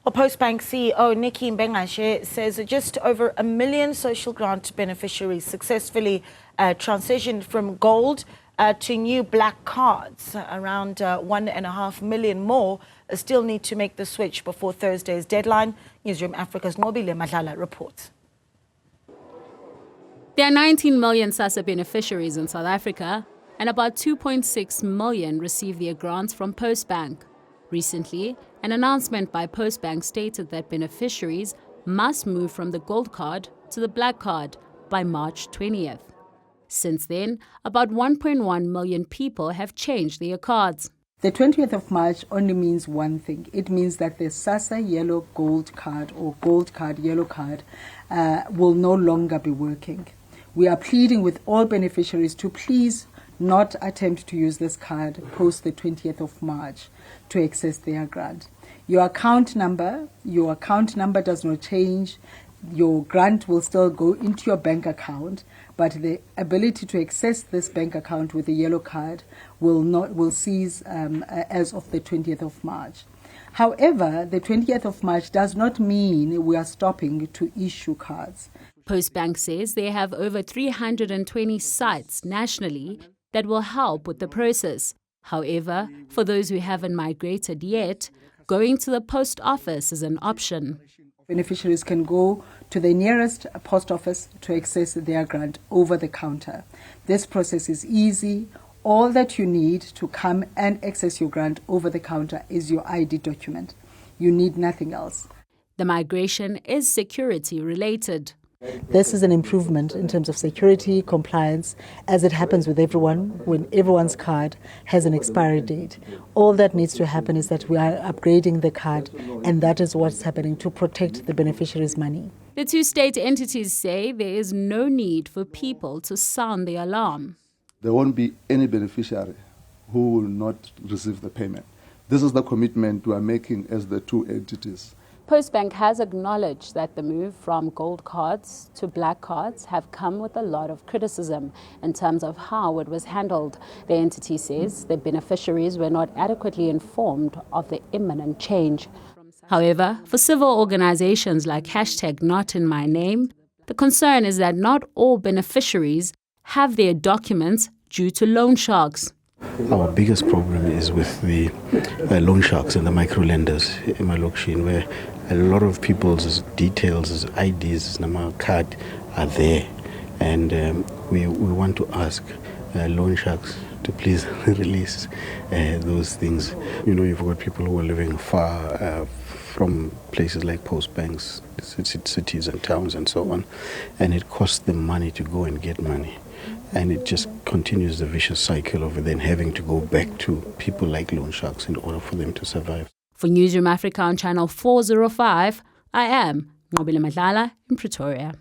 Well, Postbank CEO Nikki Mbengashe says that just over 1 million social grant beneficiaries successfully transitioned from gold to new black cards. Around 1.5 million more still need to make the switch before Thursday's deadline. Newzroom Afrika's Nqobile Madlala reports. There are 19 million Sassa beneficiaries in South Africa, and about 2.6 million receive their grants from Postbank. Recently, an announcement by Postbank stated that beneficiaries must move from the gold card to the black card by March 20th. Since then, about 1.1 million people have changed their cards. The 20th of March only means one thing. It means that the Sassa yellow gold card or gold card yellow card will no longer be working. We are pleading with all beneficiaries to please not attempt to use this card post the 20th of March to access their grant. Your account number does not change. Your grant will still go into your bank account, but the ability to access this bank account with the yellow card will cease as of the 20th of March. However, the 20th of March does not mean we are stopping to issue cards. Postbank says they have over 320 sites nationally that will help with the process. However, for those who haven't migrated yet, going to the post office is an option. Beneficiaries can go to the nearest post office to access their grant over the counter. This process is easy. All that you need to come and access your grant over the counter is your ID document. You need nothing else. The migration is security related. This is an improvement in terms of security, compliance, as it happens with everyone when everyone's card has an expiry date. All that needs to happen is that we are upgrading the card, and that is what's happening to protect the beneficiaries' money. The two state entities say there is no need for people to sound the alarm. There won't be any beneficiary who will not receive the payment. This is the commitment we are making as the two entities. Postbank has acknowledged that the move from gold cards to black cards have come with a lot of criticism in terms of how it was handled. The entity says the beneficiaries were not adequately informed of the imminent change. However, for civil organizations like #NotInMyName, the concern is that not all beneficiaries have their documents due to loan sharks. Our biggest problem is with the loan sharks and the micro-lenders in Malokishin, where a lot of people's details, IDs, number card are there. And we want to ask loan sharks to please release those things. You know, you've got people who are living far from places like Postbanks, cities and towns and so on. And it costs them money to go and get money. And it just continues the vicious cycle of then having to go back to people like loan sharks in order for them to survive. For Newzroom Afrika on Channel 405, I am Nqobile Madlala in Pretoria.